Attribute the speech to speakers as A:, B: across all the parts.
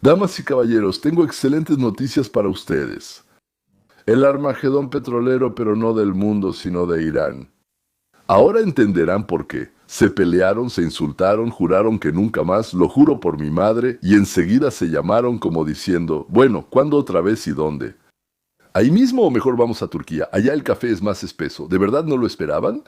A: Damas y caballeros, tengo excelentes noticias para ustedes. El Armagedón petrolero, pero no del mundo, sino de Irán. Ahora entenderán por qué. Se pelearon, se insultaron, juraron que nunca más, lo juro por mi madre, y enseguida se llamaron como diciendo, bueno, ¿cuándo otra vez y dónde? ¿Ahí mismo o mejor vamos a Turquía? Allá el café es más espeso. ¿De verdad no lo esperaban?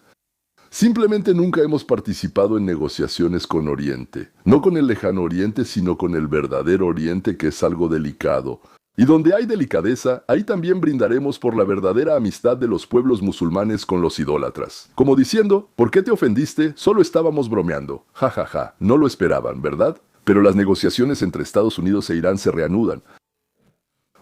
A: Simplemente nunca hemos participado en negociaciones con Oriente. No con el lejano Oriente, sino con el verdadero Oriente, que es algo delicado. Y donde hay delicadeza, ahí también brindaremos por la verdadera amistad de los pueblos musulmanes con los idólatras. Como diciendo, ¿por qué te ofendiste? Solo estábamos bromeando. Ja, ja, ja. No lo esperaban, ¿verdad? Pero las negociaciones entre Estados Unidos e Irán se reanudan.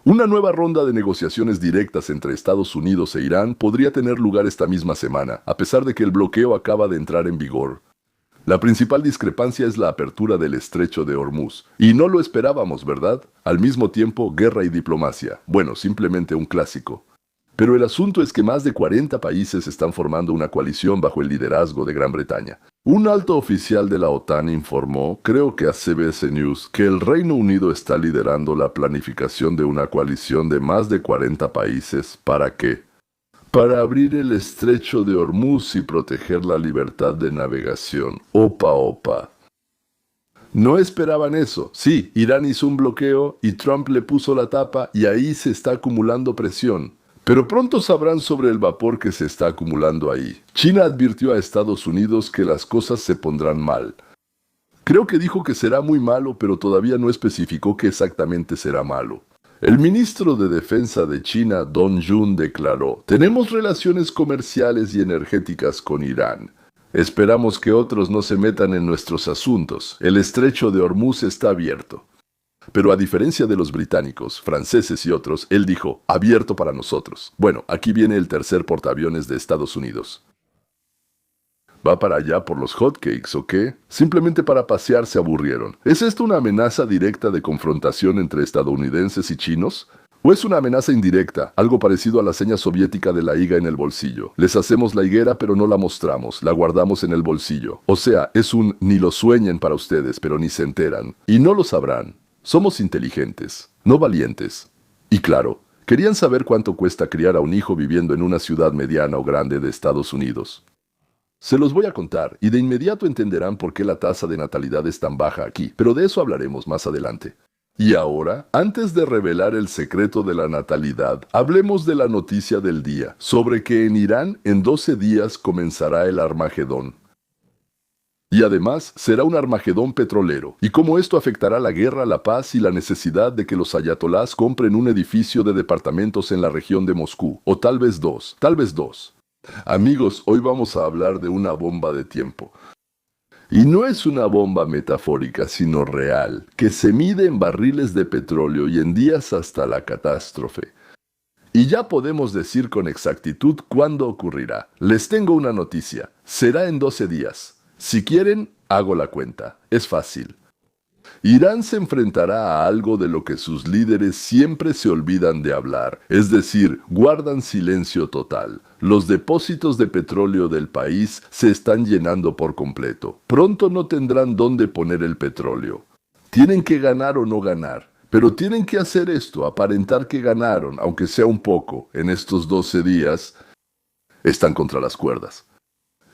A: Una nueva ronda de negociaciones directas entre Estados Unidos e Irán podría tener lugar esta misma semana, a pesar de que el bloqueo acaba de entrar en vigor. La principal discrepancia es la apertura del estrecho de Hormuz. Y no lo esperábamos, ¿verdad? Al mismo tiempo, guerra y diplomacia. Bueno, simplemente un clásico. Pero el asunto es que más de 40 países están formando una coalición bajo el liderazgo de Gran Bretaña. Un alto oficial de la OTAN informó, creo que a CBS News, que el Reino Unido está liderando la planificación de una coalición de más de 40 países. ¿Para qué? Para abrir el estrecho de Hormuz y proteger la libertad de navegación. Opa, opa. No esperaban eso. Sí, Irán hizo un bloqueo y Trump le puso la tapa y ahí se está acumulando presión. Pero pronto sabrán sobre el vapor que se está acumulando ahí. China advirtió a Estados Unidos que las cosas se pondrán mal. Creo que dijo que será muy malo, pero todavía no especificó qué exactamente será malo. El ministro de Defensa de China, Dong Jun, declaró, tenemos relaciones comerciales y energéticas con Irán. Esperamos que otros no se metan en nuestros asuntos. El estrecho de Hormuz está abierto. Pero a diferencia de los británicos, franceses y otros, él dijo, abierto para nosotros. Bueno, aquí viene el tercer portaaviones de Estados Unidos. ¿Va para allá por los hotcakes o qué? Simplemente para pasear se aburrieron. ¿Es esto una amenaza directa de confrontación entre estadounidenses y chinos? ¿O es una amenaza indirecta, algo parecido a la seña soviética de la higa en el bolsillo? Les hacemos la higuera pero no la mostramos, la guardamos en el bolsillo. O sea, es un ni lo sueñen para ustedes, pero ni se enteran. Y no lo sabrán. Somos inteligentes, no valientes. Y claro, querían saber cuánto cuesta criar a un hijo viviendo en una ciudad mediana o grande de Estados Unidos. Se los voy a contar, y de inmediato entenderán por qué la tasa de natalidad es tan baja aquí, pero de eso hablaremos más adelante. Y ahora, antes de revelar el secreto de la natalidad, hablemos de la noticia del día, sobre que en Irán en 12 días comenzará el Armagedón. Y además será un Armagedón petrolero, y cómo esto afectará la guerra, la paz y la necesidad de que los ayatolás compren un edificio de departamentos en la región de Moscú, o tal vez dos. Amigos, hoy vamos a hablar de una bomba de tiempo. Y no es una bomba metafórica, sino real, que se mide en barriles de petróleo y en días hasta la catástrofe. Y ya podemos decir con exactitud cuándo ocurrirá. Les tengo una noticia. Será en 12 días. Si quieren, hago la cuenta. Es fácil. Irán se enfrentará a algo de lo que sus líderes siempre se olvidan de hablar, es decir, guardan silencio total. Los depósitos de petróleo del país se están llenando por completo. Pronto no tendrán dónde poner el petróleo. Tienen que ganar o no ganar, pero tienen que hacer esto, aparentar que ganaron, aunque sea un poco, en estos 12 días. Están contra las cuerdas.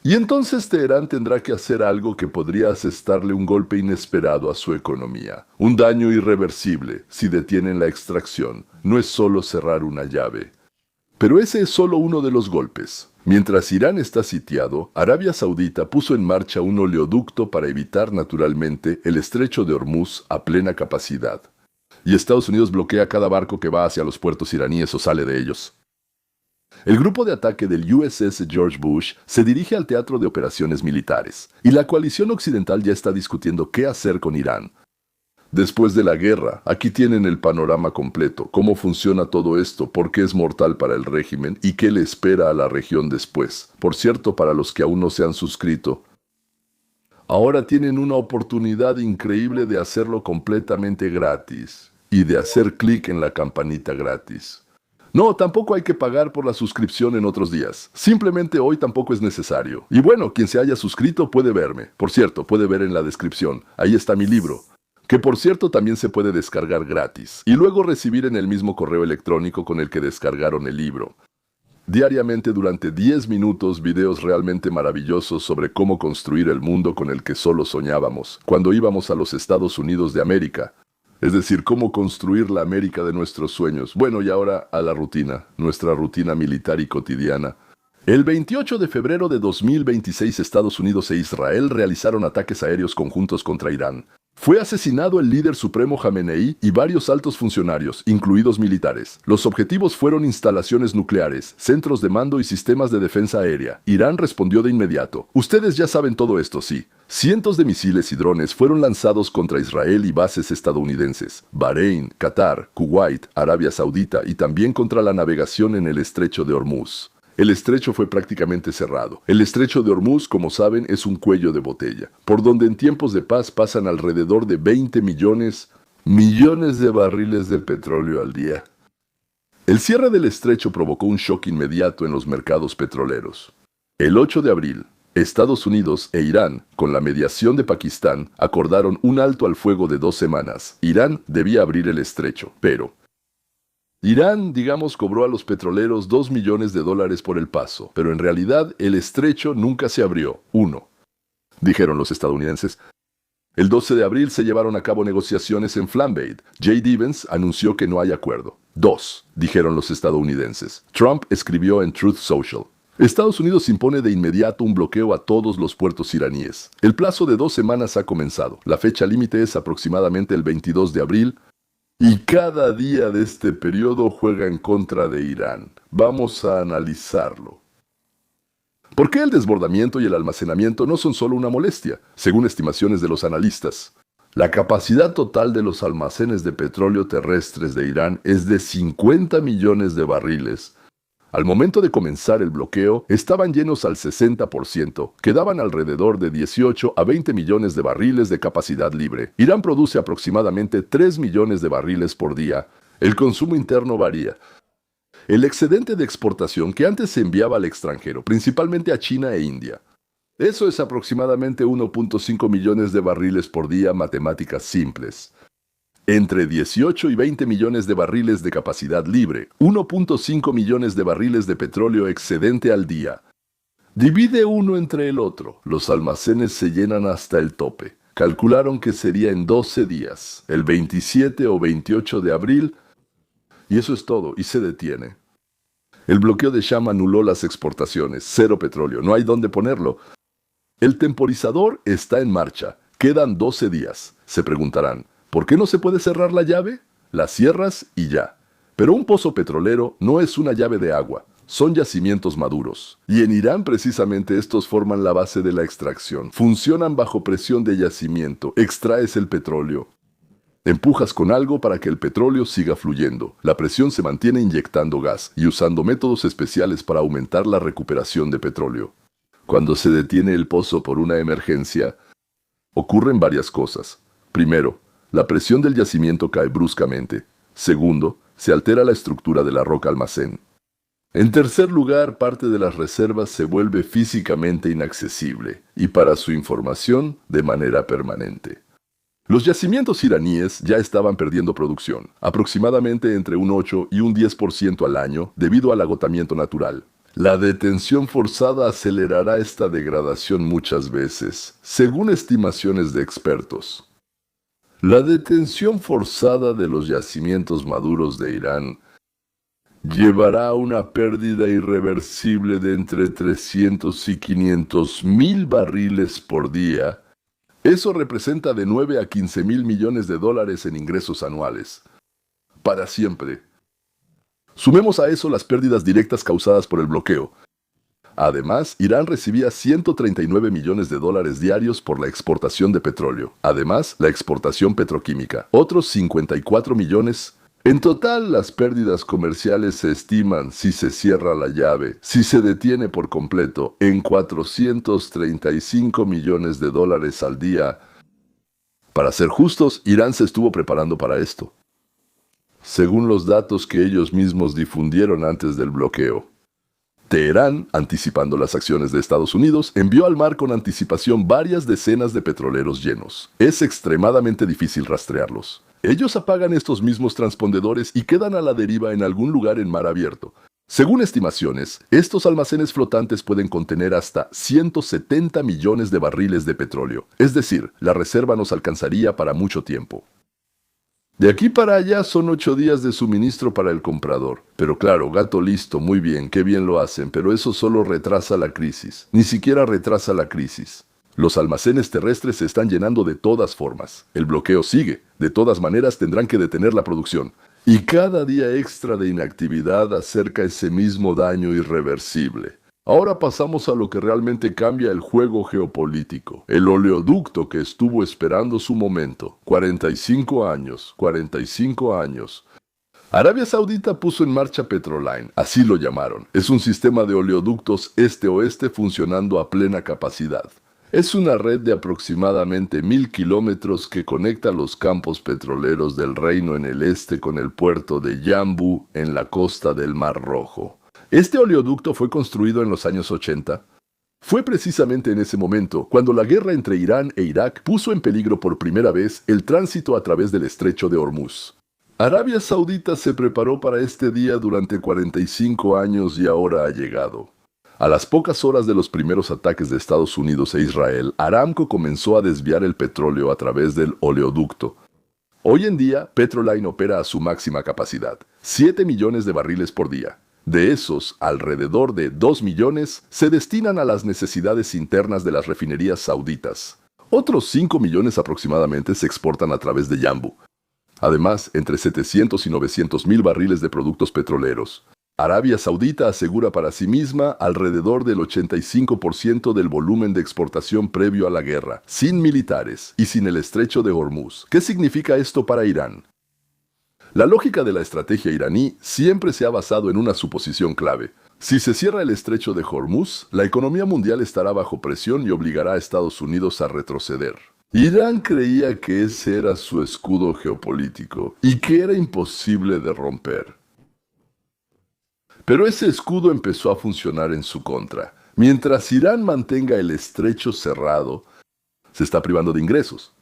A: Y entonces Teherán tendrá que hacer algo que podría asestarle un golpe inesperado a su economía. Un daño irreversible si detienen la extracción. No es solo cerrar una llave. Pero ese es solo uno de los golpes. Mientras Irán está sitiado, Arabia Saudita puso en marcha un oleoducto para evitar naturalmente el estrecho de Hormuz a plena capacidad. Y Estados Unidos bloquea cada barco que va hacia los puertos iraníes o sale de ellos. El grupo de ataque del USS George Bush se dirige al teatro de operaciones militares, y la coalición occidental ya está discutiendo qué hacer con Irán. Después de la guerra, aquí tienen el panorama completo, cómo funciona todo esto, por qué es mortal para el régimen y qué le espera a la región después. Por cierto, para los que aún no se han suscrito, ahora tienen una oportunidad increíble de hacerlo completamente gratis y de hacer clic en la campanita gratis. No, tampoco hay que pagar por la suscripción en otros días. Simplemente hoy tampoco es necesario. Y bueno, quien se haya suscrito puede verme. Por cierto, puede ver en la descripción. Ahí está mi libro. que por cierto también se puede descargar gratis, y luego recibir en el mismo correo electrónico con el que descargaron el libro. Diariamente durante 10 minutos videos realmente maravillosos sobre cómo construir el mundo con el que solo soñábamos cuando íbamos a los Estados Unidos de América. Es decir, cómo construir la América de nuestros sueños. Bueno, y ahora a la rutina, nuestra rutina militar y cotidiana. El 28 de febrero de 2026 Estados Unidos e Israel realizaron ataques aéreos conjuntos contra Irán. Fue asesinado el líder supremo Jamenei y varios altos funcionarios, incluidos militares. Los objetivos fueron instalaciones nucleares, centros de mando y sistemas de defensa aérea. Irán respondió de inmediato. Ustedes ya saben todo esto, sí. Cientos de misiles y drones fueron lanzados contra Israel y bases estadounidenses, Bahrein, Qatar, Kuwait, Arabia Saudita y también contra la navegación en el estrecho de Hormuz. El estrecho fue prácticamente cerrado. El estrecho de Hormuz, como saben, es un cuello de botella, por donde en tiempos de paz pasan alrededor de 20 millones de barriles de petróleo al día. El cierre del estrecho provocó un shock inmediato en los mercados petroleros. El 8 de abril, Estados Unidos e Irán, con la mediación de Pakistán, acordaron un alto al fuego de 2 semanas. Irán debía abrir el estrecho, pero Irán, cobró a los petroleros $2 millones por el paso, pero en realidad el estrecho nunca se abrió. 1. Dijeron los estadounidenses. El 12 de abril se llevaron a cabo negociaciones en Flambade. J.D. Vance anunció que no hay acuerdo. 2. Dijeron los estadounidenses. Trump escribió en Truth Social. Estados Unidos impone de inmediato un bloqueo a todos los puertos iraníes. El plazo de 2 semanas ha comenzado. La fecha límite es aproximadamente el 22 de abril. Y cada día de este periodo juega en contra de Irán. Vamos a analizarlo. ¿Por qué el desbordamiento y el almacenamiento no son solo una molestia? Según estimaciones de los analistas, la capacidad total de los almacenes de petróleo terrestres de Irán es de 50 millones de barriles. Al momento de comenzar el bloqueo, estaban llenos al 60%, quedaban alrededor de 18 a 20 millones de barriles de capacidad libre. Irán produce aproximadamente 3 millones de barriles por día. El consumo interno varía. El excedente de exportación que antes se enviaba al extranjero, principalmente a China e India. Eso es aproximadamente 1.5 millones de barriles por día, matemáticas simples. Entre 18 y 20 millones de barriles de capacidad libre, 1.5 millones de barriles de petróleo excedente al día. Divide uno entre el otro. Los almacenes se llenan hasta el tope. Calcularon que sería en 12 días, el 27 o 28 de abril, y eso es todo, y se detiene. El bloqueo de Sham anuló las exportaciones, cero petróleo, no hay dónde ponerlo. El temporizador está en marcha, quedan 12 días. Se preguntarán, ¿por qué no se puede cerrar la llave? La cierras y ya. Pero un pozo petrolero no es una llave de agua, son yacimientos maduros. Y en Irán precisamente estos forman la base de la extracción. Funcionan bajo presión de yacimiento, extraes el petróleo. Empujas con algo para que el petróleo siga fluyendo. La presión se mantiene inyectando gas y usando métodos especiales para aumentar la recuperación de petróleo. Cuando se detiene el pozo por una emergencia, ocurren varias cosas. Primero, la presión del yacimiento cae bruscamente. Segundo, se altera la estructura de la roca almacén. En tercer lugar, parte de las reservas se vuelve físicamente inaccesible y para su información, de manera permanente. Los yacimientos iraníes ya estaban perdiendo producción, aproximadamente entre un 8 y un 10% al año debido al agotamiento natural. La detención forzada acelerará esta degradación muchas veces, según estimaciones de expertos. La detención forzada de los yacimientos maduros de Irán llevará a una pérdida irreversible de entre 300 y 500 mil barriles por día. Eso representa de 9 a 15 mil millones de dólares en ingresos anuales. Para siempre. Sumemos a eso las pérdidas directas causadas por el bloqueo. Además, Irán recibía 139 millones de dólares diarios por la exportación de petróleo. Además, la exportación petroquímica. Otros 54 millones. En total, las pérdidas comerciales se estiman, si se cierra la llave, si se detiene por completo, en 435 millones de dólares al día. Para ser justos, Irán se estuvo preparando para esto. Según los datos que ellos mismos difundieron antes del bloqueo, Teherán, anticipando las acciones de Estados Unidos, envió al mar con anticipación varias decenas de petroleros llenos. Es extremadamente difícil rastrearlos. Ellos apagan estos mismos transpondedores y quedan a la deriva en algún lugar en mar abierto. Según estimaciones, estos almacenes flotantes pueden contener hasta 170 millones de barriles de petróleo. Es decir, la reserva nos alcanzaría para mucho tiempo. De aquí para allá son 8 días de suministro para el comprador. Pero claro, gato listo, muy bien, qué bien lo hacen, pero eso solo retrasa la crisis. Ni siquiera retrasa la crisis. Los almacenes terrestres se están llenando de todas formas. El bloqueo sigue. De todas maneras tendrán que detener la producción. Y cada día extra de inactividad acerca ese mismo daño irreversible. Ahora pasamos a lo que realmente cambia el juego geopolítico. El oleoducto que estuvo esperando su momento. 45 años. Arabia Saudita puso en marcha Petroline, así lo llamaron. Es un sistema de oleoductos este-oeste funcionando a plena capacidad. Es una red de aproximadamente 1000 kilómetros que conecta los campos petroleros del reino en el este con el puerto de Yanbu en la costa del Mar Rojo. Este oleoducto fue construido en los años 80. Fue precisamente en ese momento cuando la guerra entre Irán e Irak puso en peligro por primera vez el tránsito a través del estrecho de Hormuz. Arabia Saudita se preparó para este día durante 45 años y ahora ha llegado. A las pocas horas de los primeros ataques de Estados Unidos e Israel, Aramco comenzó a desviar el petróleo a través del oleoducto. Hoy en día, Petroline opera a su máxima capacidad, 7 millones de barriles por día. De esos, alrededor de 2 millones se destinan a las necesidades internas de las refinerías sauditas. Otros 5 millones aproximadamente se exportan a través de Yanbu. Además, entre 700 y 900 mil barriles de productos petroleros. Arabia Saudita asegura para sí misma alrededor del 85% del volumen de exportación previo a la guerra, sin militares y sin el estrecho de Hormuz. ¿Qué significa esto para Irán? La lógica de la estrategia iraní siempre se ha basado en una suposición clave. Si se cierra el estrecho de Hormuz, la economía mundial estará bajo presión y obligará a Estados Unidos a retroceder. Irán creía que ese era su escudo geopolítico y que era imposible de romper. Pero ese escudo empezó a funcionar en su contra. Mientras Irán mantenga el estrecho cerrado, se está privando de ingresos.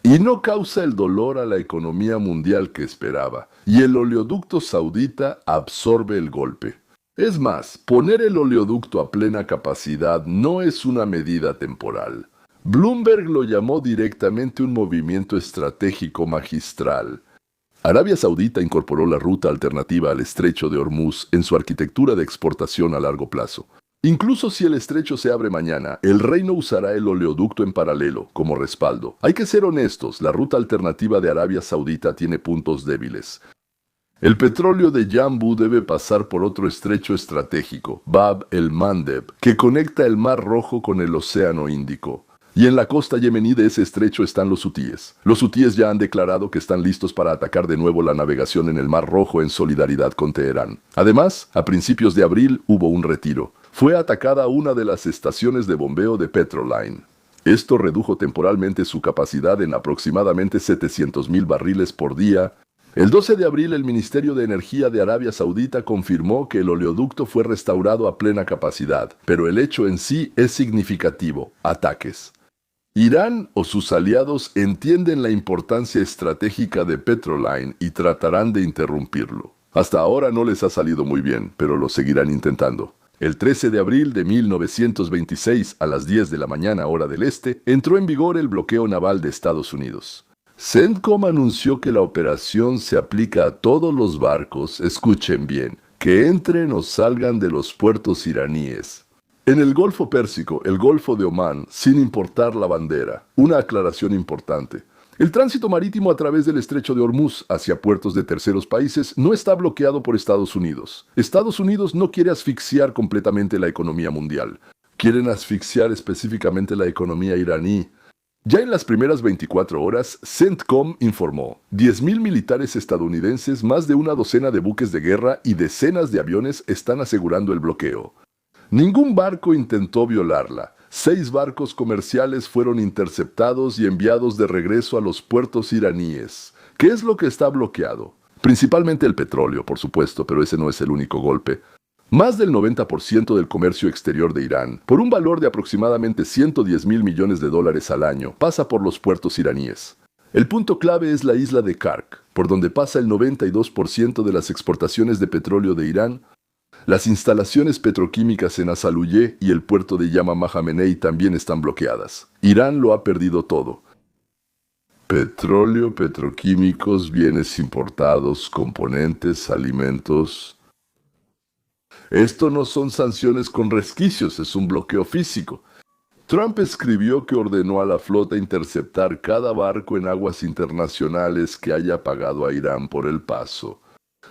A: Y no causa el dolor a la economía mundial que esperaba. Y el oleoducto saudita absorbe el golpe. Es más, poner el oleoducto a plena capacidad no es una medida temporal. Bloomberg lo llamó directamente un movimiento estratégico magistral. Arabia Saudita incorporó la ruta alternativa al estrecho de Hormuz en su arquitectura de exportación a largo plazo. Incluso si el estrecho se abre mañana, el reino usará el oleoducto en paralelo, como respaldo. Hay que ser honestos, la ruta alternativa de Arabia Saudita tiene puntos débiles. El petróleo de Yanbu debe pasar por otro estrecho estratégico, Bab el-Mandeb, que conecta el Mar Rojo con el Océano Índico. Y en la costa yemení de ese estrecho están los hutíes. Los hutíes ya han declarado que están listos para atacar de nuevo la navegación en el Mar Rojo en solidaridad con Teherán. Además, a principios de abril hubo un retiro. Fue atacada una de las estaciones de bombeo de Petroline. Esto redujo temporalmente su capacidad en aproximadamente 700,000 barriles por día. El 12 de abril el Ministerio de Energía de Arabia Saudita confirmó que el oleoducto fue restaurado a plena capacidad, pero el hecho en sí es significativo: ataques. Irán o sus aliados entienden la importancia estratégica de Petroline y tratarán de interrumpirlo. Hasta ahora no les ha salido muy bien, pero lo seguirán intentando. El 13 de abril de 1926, a las 10 de la mañana hora del este, entró en vigor el bloqueo naval de Estados Unidos. CENTCOM anunció que la operación se aplica a todos los barcos, escuchen bien, que entren o salgan de los puertos iraníes. En el Golfo Pérsico, el Golfo de Omán, sin importar la bandera. Una aclaración importante. El tránsito marítimo a través del estrecho de Hormuz hacia puertos de terceros países no está bloqueado por Estados Unidos. Estados Unidos no quiere asfixiar completamente la economía mundial. Quieren asfixiar específicamente la economía iraní. Ya en las primeras 24 horas, CENTCOM informó: 10,000 militares estadounidenses, más de una docena de buques de guerra y decenas de aviones están asegurando el bloqueo. Ningún barco intentó violarla. 6 barcos comerciales fueron interceptados y enviados de regreso a los puertos iraníes. ¿Qué es lo que está bloqueado? Principalmente el petróleo, por supuesto, pero ese no es el único golpe. Más del 90% del comercio exterior de Irán, por un valor de aproximadamente 110.000 millones de dólares al año, pasa por los puertos iraníes. El punto clave es la isla de Kark, por donde pasa el 92% de las exportaciones de petróleo de Irán. Las instalaciones petroquímicas en Asaluye y el puerto de Yamama Jamenei también están bloqueadas. Irán lo ha perdido todo. Petróleo, petroquímicos, bienes importados, componentes, alimentos. Esto no son sanciones con resquicios, es un bloqueo físico. Trump escribió que ordenó a la flota interceptar cada barco en aguas internacionales que haya pagado a Irán por el paso.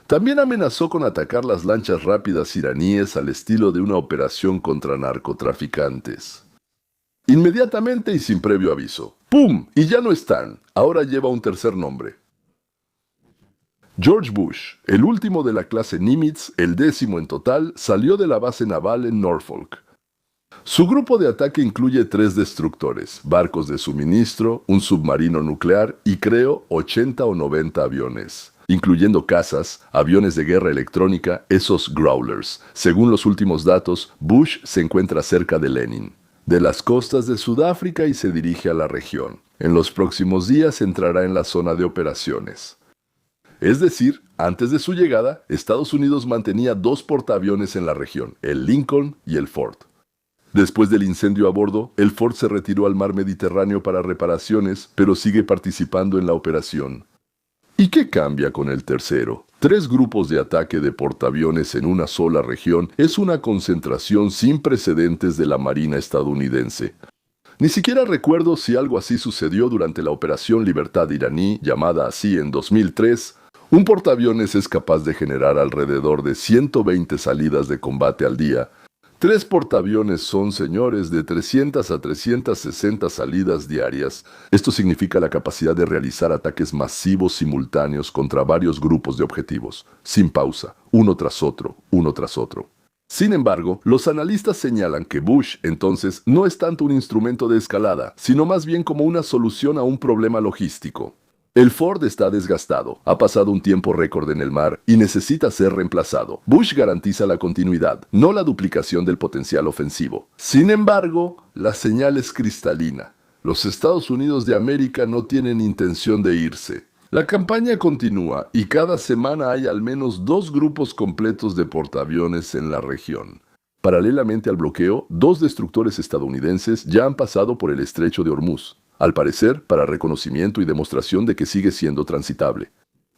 A: También amenazó con atacar las lanchas rápidas iraníes al estilo de una operación contra narcotraficantes. Inmediatamente y sin previo aviso. ¡Pum! Y ya no están. Ahora lleva un tercer nombre. George Bush, el último de la clase Nimitz, el 10º en total, salió de la base naval en Norfolk. Su grupo de ataque incluye 3 destructores, barcos de suministro, un submarino nuclear y creo 80 o 90 aviones, incluyendo cazas, aviones de guerra electrónica, esos Growlers. Según los últimos datos, Bush se encuentra cerca de Lenin, de las costas de Sudáfrica, y se dirige a la región. En los próximos días entrará en la zona de operaciones. Es decir, antes de su llegada, Estados Unidos mantenía 2 portaaviones en la región, el Lincoln y el Ford. Después del incendio a bordo, el Ford se retiró al mar Mediterráneo para reparaciones, pero sigue participando en la operación. ¿Y qué cambia con el tercero? 3 grupos de ataque de portaaviones en una sola región es una concentración sin precedentes de la Marina estadounidense. Ni siquiera recuerdo si algo así sucedió durante la Operación Libertad iraní, llamada así en 2003. Un portaaviones es capaz de generar alrededor de 120 salidas de combate al día. 3 portaaviones son, señores, de 300 a 360 salidas diarias. Esto significa la capacidad de realizar ataques masivos simultáneos contra varios grupos de objetivos, sin pausa, uno tras otro, uno tras otro. Sin embargo, los analistas señalan que Bush, entonces, no es tanto un instrumento de escalada, sino más bien como una solución a un problema logístico. El Ford está desgastado, ha pasado un tiempo récord en el mar y necesita ser reemplazado. Bush garantiza la continuidad, no la duplicación del potencial ofensivo. Sin embargo, la señal es cristalina. Los Estados Unidos de América no tienen intención de irse. La campaña continúa y cada semana hay al menos 2 grupos completos de portaaviones en la región. Paralelamente al bloqueo, 2 destructores estadounidenses ya han pasado por el estrecho de Hormuz, al parecer para reconocimiento y demostración de que sigue siendo transitable.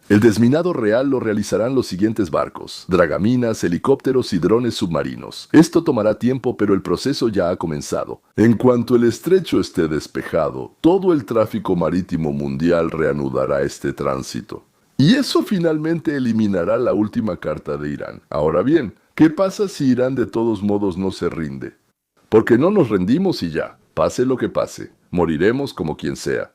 A: El desminado real lo realizarán los siguientes barcos: dragaminas, helicópteros y drones submarinos. Esto tomará tiempo, pero el proceso ya ha comenzado. En cuanto el estrecho esté despejado, todo el tráfico marítimo mundial reanudará este tránsito. Y eso finalmente eliminará la última carta de Irán. Ahora bien, ¿qué pasa si Irán de todos modos no se rinde? Porque no nos rendimos y ya, pase lo que pase, moriremos como quien sea.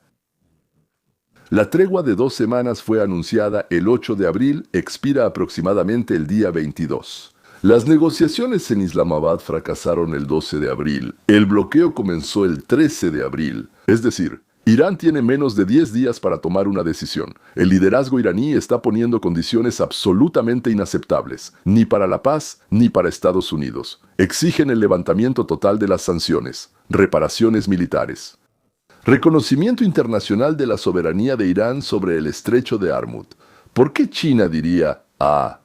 A: La tregua de 2 semanas fue anunciada el 8 de abril, expira aproximadamente el día 22. Las negociaciones en Islamabad fracasaron el 12 de abril. El bloqueo comenzó el 13 de abril. Es decir, Irán tiene menos de 10 días para tomar una decisión. El liderazgo iraní está poniendo condiciones absolutamente inaceptables, ni para la paz ni para Estados Unidos. Exigen el levantamiento total de las sanciones, reparaciones militares, reconocimiento internacional de la soberanía de Irán sobre el estrecho de Hormuz. ¿Por qué China diría,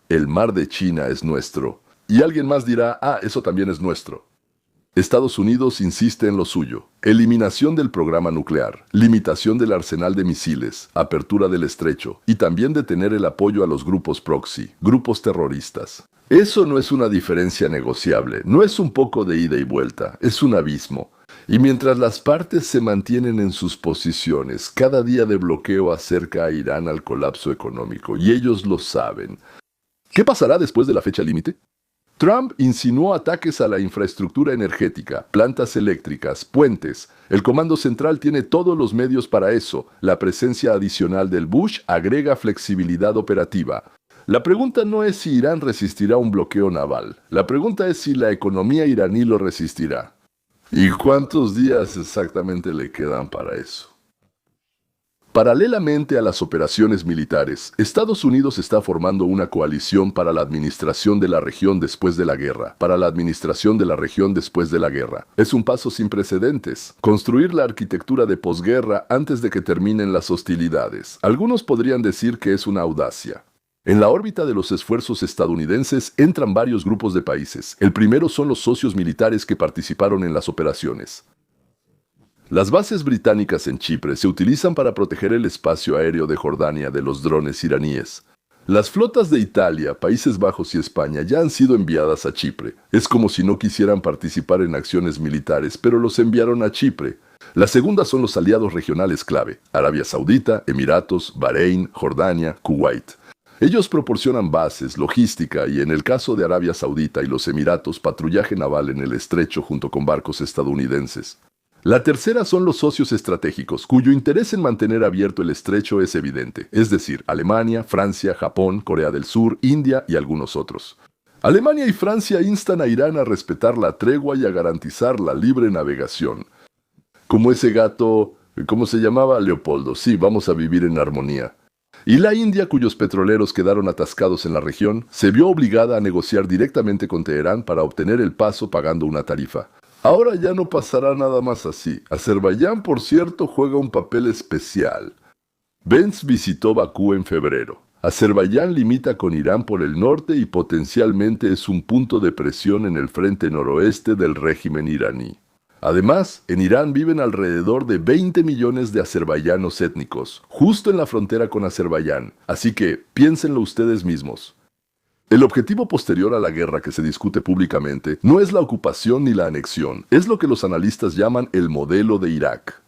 A: el mar de China es nuestro? Y alguien más dirá, eso también es nuestro. Estados Unidos insiste en lo suyo: eliminación del programa nuclear, limitación del arsenal de misiles, apertura del estrecho y también detener el apoyo a los grupos proxy, grupos terroristas. Eso no es una diferencia negociable, no es un poco de ida y vuelta, es un abismo. Y mientras las partes se mantienen en sus posiciones, cada día de bloqueo acerca a Irán al colapso económico, y ellos lo saben. ¿Qué pasará después de la fecha límite? Trump insinuó ataques a la infraestructura energética, plantas eléctricas, puentes. El Comando Central tiene todos los medios para eso. La presencia adicional del Bush agrega flexibilidad operativa. La pregunta no es si Irán resistirá un bloqueo naval. La pregunta es si la economía iraní lo resistirá. ¿Y cuántos días exactamente le quedan para eso? Paralelamente a las operaciones militares, Estados Unidos está formando una coalición para la administración de la región después de la guerra. Es un paso sin precedentes. Construir la arquitectura de posguerra antes de que terminen las hostilidades. Algunos podrían decir que es una audacia. En la órbita de los esfuerzos estadounidenses entran varios grupos de países. El primero son los socios militares que participaron en las operaciones. Las bases británicas en Chipre se utilizan para proteger el espacio aéreo de Jordania de los drones iraníes. Las flotas de Italia, Países Bajos y España ya han sido enviadas a Chipre. Es como si no quisieran participar en acciones militares, pero los enviaron a Chipre. La segunda son los aliados regionales clave: Arabia Saudita, Emiratos, Bahrein, Jordania, Kuwait. Ellos proporcionan bases, logística y, en el caso de Arabia Saudita y los Emiratos, patrullaje naval en el estrecho junto con barcos estadounidenses. La tercera son los socios estratégicos, cuyo interés en mantener abierto el estrecho es evidente, es decir, Alemania, Francia, Japón, Corea del Sur, India y algunos otros. Alemania y Francia instan a Irán a respetar la tregua y a garantizar la libre navegación. Como ese gato, ¿cómo se llamaba? Leopoldo. Sí, vamos a vivir en armonía. Y la India, cuyos petroleros quedaron atascados en la región, se vio obligada a negociar directamente con Teherán para obtener el paso pagando una tarifa. Ahora ya no pasará nada más así. Azerbaiyán, por cierto, juega un papel especial. Vance visitó Bakú en febrero. Azerbaiyán limita con Irán por el norte y potencialmente es un punto de presión en el frente noroeste del régimen iraní. Además, en Irán viven alrededor de 20 millones de azerbaiyanos étnicos, justo en la frontera con Azerbaiyán, así que piénsenlo ustedes mismos. El objetivo posterior a la guerra que se discute públicamente no es la ocupación ni la anexión, es lo que los analistas llaman el modelo de Irak.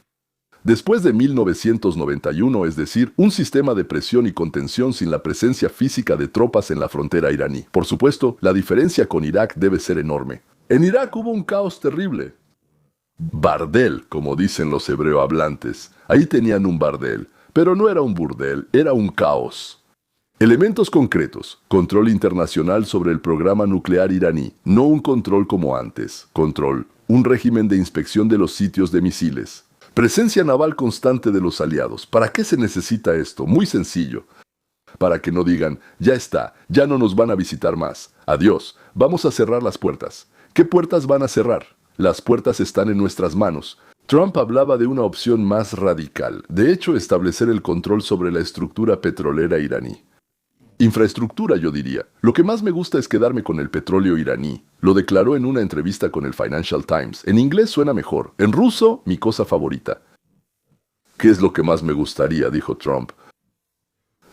A: Después de 1991, es decir, un sistema de presión y contención sin la presencia física de tropas en la frontera iraní. Por supuesto, la diferencia con Irak debe ser enorme. En Irak hubo un caos terrible. Bardel, como dicen los hebreohablantes. Ahí tenían un bardel, pero no era un burdel, era un caos. Elementos concretos: control internacional sobre el programa nuclear iraní, no un control como antes. Control, un régimen de inspección de los sitios de misiles. Presencia naval constante de los aliados. ¿Para qué se necesita esto? Muy sencillo. Para que no digan, ya está, ya no nos van a visitar más. Adiós, vamos a cerrar las puertas. ¿Qué puertas van a cerrar? Las puertas están en nuestras manos. Trump hablaba de una opción más radical, de hecho, establecer el control sobre la estructura petrolera iraní. Infraestructura, yo diría. Lo que más me gusta es quedarme con el petróleo iraní. Lo declaró en una entrevista con el Financial Times. En inglés suena mejor. En ruso, mi cosa favorita. ¿Qué es lo que más me gustaría?, dijo Trump.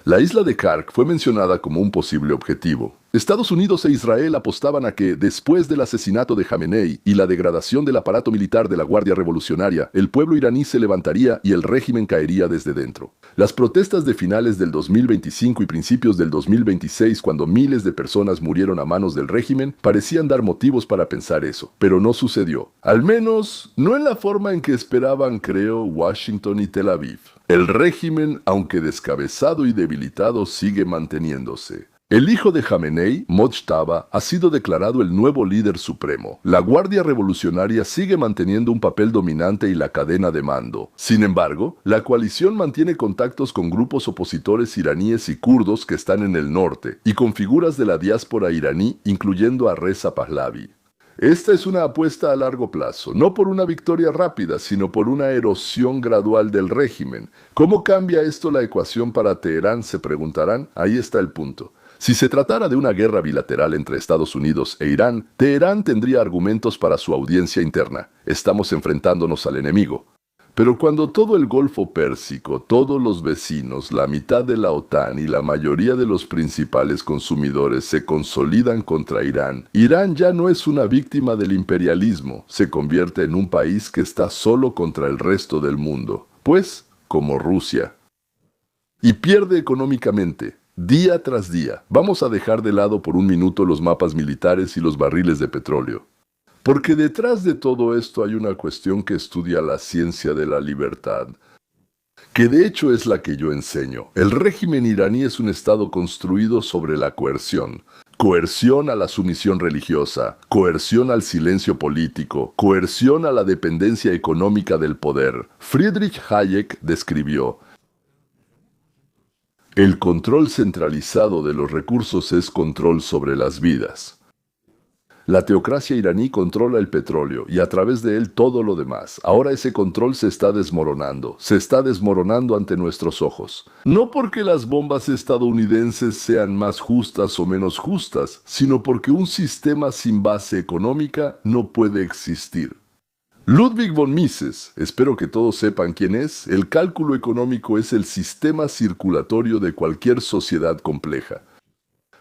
A: La isla de Kark fue mencionada como un posible objetivo. Estados Unidos e Israel apostaban a que, después del asesinato de Jamenei y la degradación del aparato militar de la Guardia Revolucionaria, el pueblo iraní se levantaría y el régimen caería desde dentro. Las protestas de finales del 2025 y principios del 2026, cuando miles de personas murieron a manos del régimen, parecían dar motivos para pensar eso, pero no sucedió. Al menos, no en la forma en que esperaban, creo, Washington y Tel Aviv. El régimen, aunque descabezado y debilitado, sigue manteniéndose. El hijo de Jamenei, Mojtaba, ha sido declarado el nuevo líder supremo. La Guardia Revolucionaria sigue manteniendo un papel dominante y la cadena de mando. Sin embargo, la coalición mantiene contactos con grupos opositores iraníes y kurdos que están en el norte, y con figuras de la diáspora iraní, incluyendo a Reza Pahlavi. Esta es una apuesta a largo plazo, no por una victoria rápida, sino por una erosión gradual del régimen. ¿Cómo cambia esto la ecuación para Teherán?, se preguntarán. Ahí está el punto. Si se tratara de una guerra bilateral entre Estados Unidos e Irán, Teherán tendría argumentos para su audiencia interna. Estamos enfrentándonos al enemigo. Pero cuando todo el Golfo Pérsico, todos los vecinos, la mitad de la OTAN y la mayoría de los principales consumidores se consolidan contra Irán, Irán ya no es una víctima del imperialismo, se convierte en un país que está solo contra el resto del mundo, pues como Rusia. Y pierde económicamente, día tras día. Vamos a dejar de lado por un minuto los mapas militares y los barriles de petróleo. Porque detrás de todo esto hay una cuestión que estudia la ciencia de la libertad, que de hecho es la que yo enseño. El régimen iraní es un estado construido sobre la coerción. Coerción a la sumisión religiosa, coerción al silencio político, coerción a la dependencia económica del poder. Friedrich Hayek describió: El control centralizado de los recursos es control sobre las vidas. La teocracia iraní controla el petróleo y a través de él todo lo demás. Ahora ese control se está desmoronando ante nuestros ojos. No porque las bombas estadounidenses sean más justas o menos justas, sino porque un sistema sin base económica no puede existir. Ludwig von Mises, espero que todos sepan quién es, el cálculo económico es el sistema circulatorio de cualquier sociedad compleja.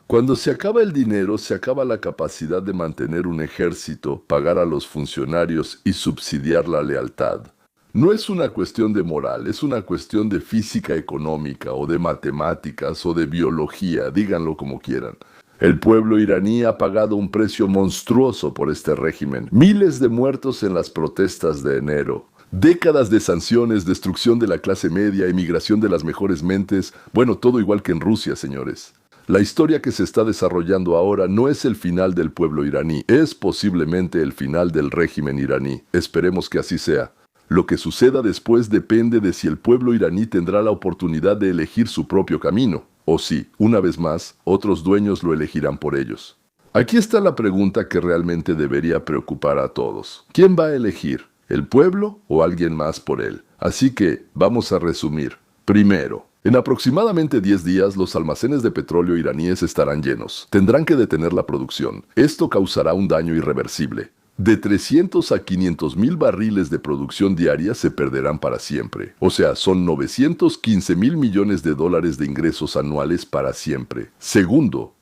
A: Cuando se acaba el dinero, se acaba la capacidad de mantener un ejército, pagar a los funcionarios y subsidiar la lealtad. No es una cuestión de moral, es una cuestión de física económica o de matemáticas o de biología, díganlo como quieran. El pueblo iraní ha pagado un precio monstruoso por este régimen. Miles de muertos en las protestas de enero. Décadas de sanciones, destrucción de la clase media, emigración de las mejores mentes. Bueno, todo igual que en Rusia, señores. La historia que se está desarrollando ahora no es el final del pueblo iraní, es posiblemente el final del régimen iraní. Esperemos que así sea. Lo que suceda después depende de si el pueblo iraní tendrá la oportunidad de elegir su propio camino, o si, una vez más, otros dueños lo elegirán por ellos. Aquí está la pregunta que realmente debería preocupar a todos. ¿Quién va a elegir? ¿El pueblo o alguien más por él? Así que, vamos a resumir. Primero, en aproximadamente 10 días los almacenes de petróleo iraníes estarán llenos. Tendrán que detener la producción. Esto causará un daño irreversible. De 300 a 500 mil barriles de producción diaria se perderán para siempre. O sea, son 915 mil millones de dólares de ingresos anuales para siempre. Segundo,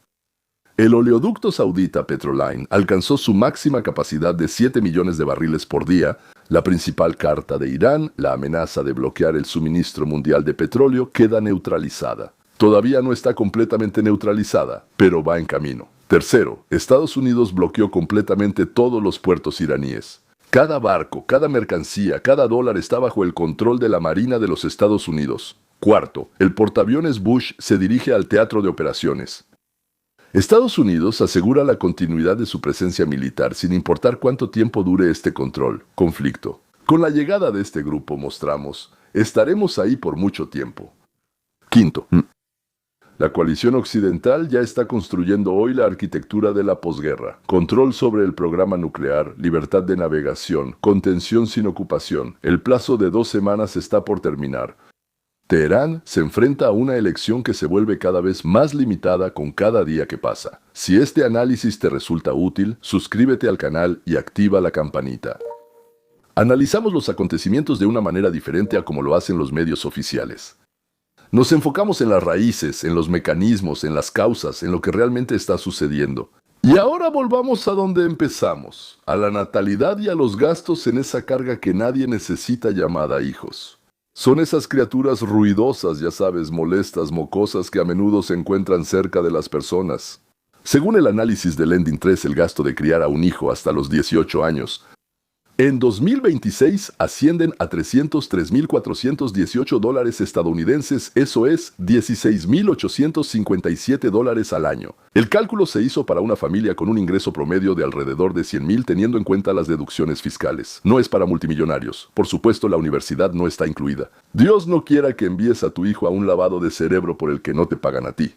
A: el oleoducto saudita Petroline alcanzó su máxima capacidad de 7 millones de barriles por día. La principal carta de Irán, la amenaza de bloquear el suministro mundial de petróleo, queda neutralizada. Todavía no está completamente neutralizada, pero va en camino. Tercero, Estados Unidos bloqueó completamente todos los puertos iraníes. Cada barco, cada mercancía, cada dólar está bajo el control de la Marina de los Estados Unidos. Cuarto, el portaaviones Bush se dirige al teatro de operaciones. Estados Unidos asegura la continuidad de su presencia militar sin importar cuánto tiempo dure este conflicto. Con la llegada de este grupo mostramos, estaremos ahí por mucho tiempo. Quinto, la coalición occidental ya está construyendo hoy la arquitectura de la posguerra. Control sobre el programa nuclear, libertad de navegación, contención sin ocupación. El plazo de 2 semanas está por terminar. Teherán se enfrenta a una elección que se vuelve cada vez más limitada con cada día que pasa. Si este análisis te resulta útil, suscríbete al canal y activa la campanita. Analizamos los acontecimientos de una manera diferente a como lo hacen los medios oficiales. Nos enfocamos en las raíces, en los mecanismos, en las causas, en lo que realmente está sucediendo. Y ahora volvamos a donde empezamos, a la natalidad y a los gastos en esa carga que nadie necesita llamada hijos. Son esas criaturas ruidosas, ya sabes, molestas, mocosas que a menudo se encuentran cerca de las personas. Según el análisis de Lending 3, el gasto de criar a un hijo hasta los 18 años, en 2026 ascienden a $303.418 estadounidenses, eso es $16.857 al año. El cálculo se hizo para una familia con un ingreso promedio de alrededor de 100.000 teniendo en cuenta las deducciones fiscales. No es para multimillonarios. Por supuesto, la universidad no está incluida. Dios no quiera que envíes a tu hijo a un lavado de cerebro por el que no te pagan a ti.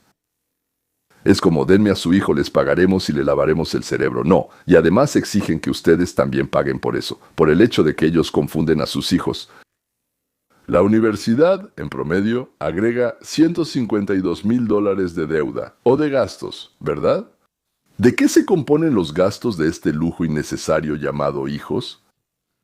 A: Es como denme a su hijo, les pagaremos y le lavaremos el cerebro. No, y además exigen que ustedes también paguen por eso, por el hecho de que ellos confunden a sus hijos. La universidad, en promedio, agrega $152.000 de deuda o de gastos, ¿verdad? ¿De qué se componen los gastos de este lujo innecesario llamado hijos?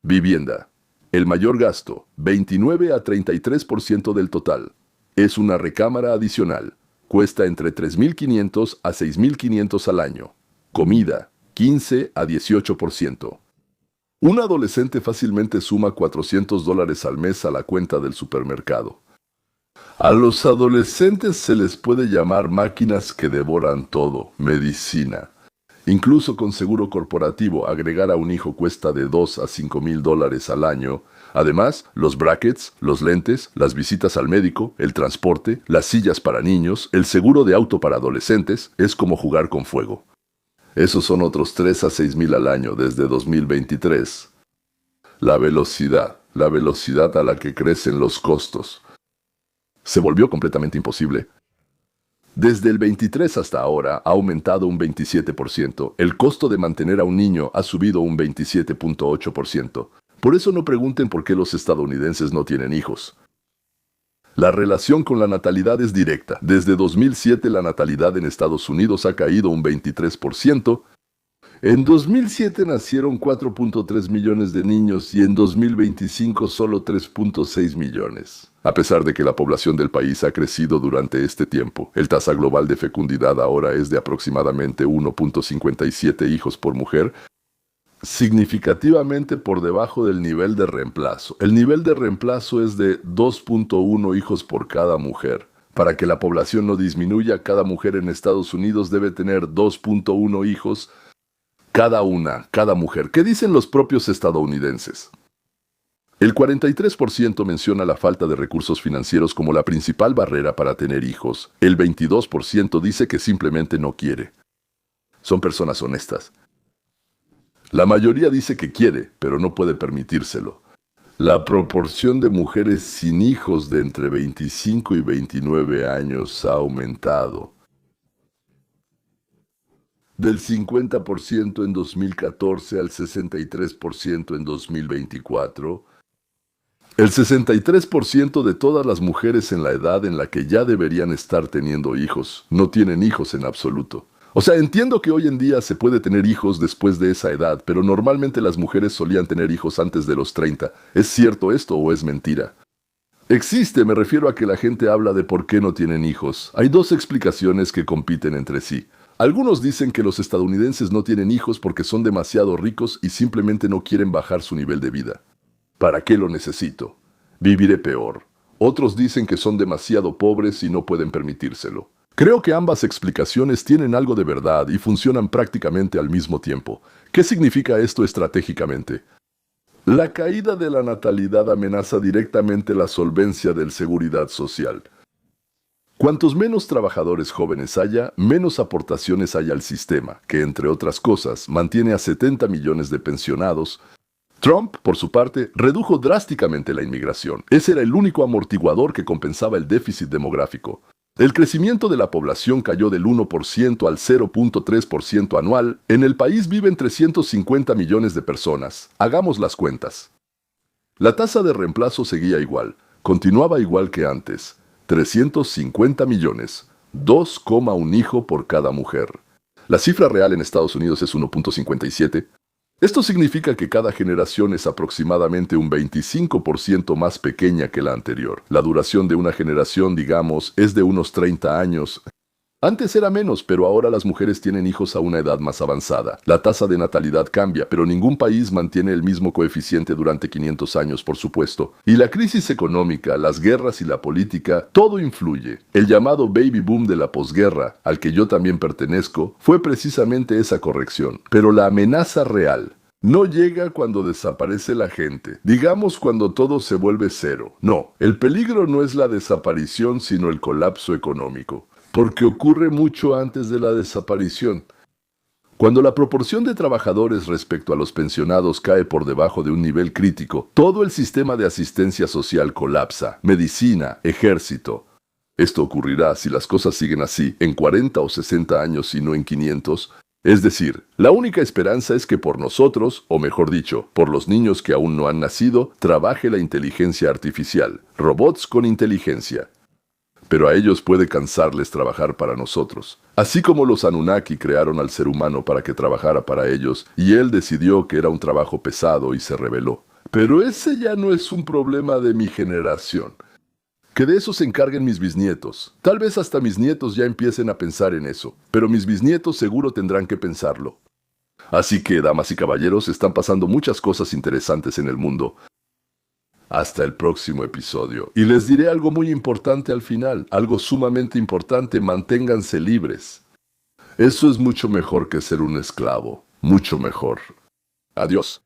A: Vivienda. El mayor gasto, 29 a 33% del total. Es una recámara adicional. Cuesta entre $3.500 a $6.500 al año. Comida, 15 a 18%. Un adolescente fácilmente suma $400 al mes a la cuenta del supermercado. A los adolescentes se les puede llamar máquinas que devoran todo, medicina. Incluso con seguro corporativo, agregar a un hijo cuesta de $2.000 a $5.000 al año. Además, los brackets, los lentes, las visitas al médico, el transporte, las sillas para niños, el seguro de auto para adolescentes, es como jugar con fuego. Esos son otros $3.000 a $6.000 al año desde 2023. La velocidad a la que crecen los costos. Se volvió completamente imposible. Desde el 23 hasta ahora ha aumentado un 27%. El costo de mantener a un niño ha subido un 27.8%. Por eso no pregunten por qué los estadounidenses no tienen hijos. La relación con la natalidad es directa. Desde 2007 la natalidad en Estados Unidos ha caído un 23%. En 2007 nacieron 4.3 millones de niños y en 2025 solo 3.6 millones. A pesar de que la población del país ha crecido durante este tiempo, el tasa global de fecundidad ahora es de aproximadamente 1.57 hijos por mujer, significativamente por debajo del nivel de reemplazo. El nivel de reemplazo es de 2.1 hijos por cada mujer. Para que la población no disminuya, cada mujer en Estados Unidos debe tener 2.1 hijos cada mujer. ¿Qué dicen los propios estadounidenses? El 43% menciona la falta de recursos financieros como la principal barrera para tener hijos. El 22% dice que simplemente no quiere. Son personas honestas. La mayoría dice que quiere, pero no puede permitírselo. La proporción de mujeres sin hijos de entre 25 y 29 años ha aumentado. Del 50% en 2014 al 63% en 2024. El 63% de todas las mujeres en la edad en la que ya deberían estar teniendo hijos no tienen hijos en absoluto. O sea, entiendo que hoy en día se puede tener hijos después de esa edad, pero normalmente las mujeres solían tener hijos antes de los 30. ¿Es cierto esto o es mentira? Existe, me refiero a que la gente habla de por qué no tienen hijos. Hay dos explicaciones que compiten entre sí. Algunos dicen que los estadounidenses no tienen hijos porque son demasiado ricos y simplemente no quieren bajar su nivel de vida. ¿Para qué lo necesito? Viviré peor. Otros dicen que son demasiado pobres y no pueden permitírselo. Creo que ambas explicaciones tienen algo de verdad y funcionan prácticamente al mismo tiempo. ¿Qué significa esto estratégicamente? La caída de la natalidad amenaza directamente la solvencia del seguridad social. Cuantos menos trabajadores jóvenes haya, menos aportaciones hay al sistema, que entre otras cosas mantiene a 70 millones de pensionados. Trump, por su parte, redujo drásticamente la inmigración. Ese era el único amortiguador que compensaba el déficit demográfico. El crecimiento de la población cayó del 1% al 0.3% anual. En el país viven 350 millones de personas. Hagamos las cuentas. La tasa de reemplazo seguía igual. Continuaba igual que antes. 350 millones. 2,1 hijo por cada mujer. La cifra real en Estados Unidos es 1.57. Esto significa que cada generación es aproximadamente un 25% más pequeña que la anterior. La duración de una generación, digamos, es de unos 30 años. Antes era menos, pero ahora las mujeres tienen hijos a una edad más avanzada. La tasa de natalidad cambia, pero ningún país mantiene el mismo coeficiente durante 500 años, por supuesto. Y la crisis económica, las guerras y la política, todo influye. El llamado baby boom de la posguerra, al que yo también pertenezco, fue precisamente esa corrección. Pero la amenaza real no llega cuando desaparece la gente, digamos cuando todo se vuelve cero. No, el peligro no es la desaparición, sino el colapso económico. Porque ocurre mucho antes de la desaparición. Cuando la proporción de trabajadores respecto a los pensionados cae por debajo de un nivel crítico, todo el sistema de asistencia social colapsa, medicina, ejército. Esto ocurrirá si las cosas siguen así, en 40 o 60 años y no en 500. Es decir, la única esperanza es que por nosotros, o mejor dicho, por los niños que aún no han nacido, trabaje la inteligencia artificial, robots con inteligencia. Pero a ellos puede cansarles trabajar para nosotros. Así como los Anunnaki crearon al ser humano para que trabajara para ellos, y él decidió que era un trabajo pesado y se rebeló. Pero ese ya no es un problema de mi generación. Que de eso se encarguen mis bisnietos. Tal vez hasta mis nietos ya empiecen a pensar en eso, pero mis bisnietos seguro tendrán que pensarlo. Así que, damas y caballeros, están pasando muchas cosas interesantes en el mundo. Hasta el próximo episodio. Y les diré algo muy importante al final, algo sumamente importante: manténganse libres. Eso es mucho mejor que ser un esclavo, mucho mejor. Adiós.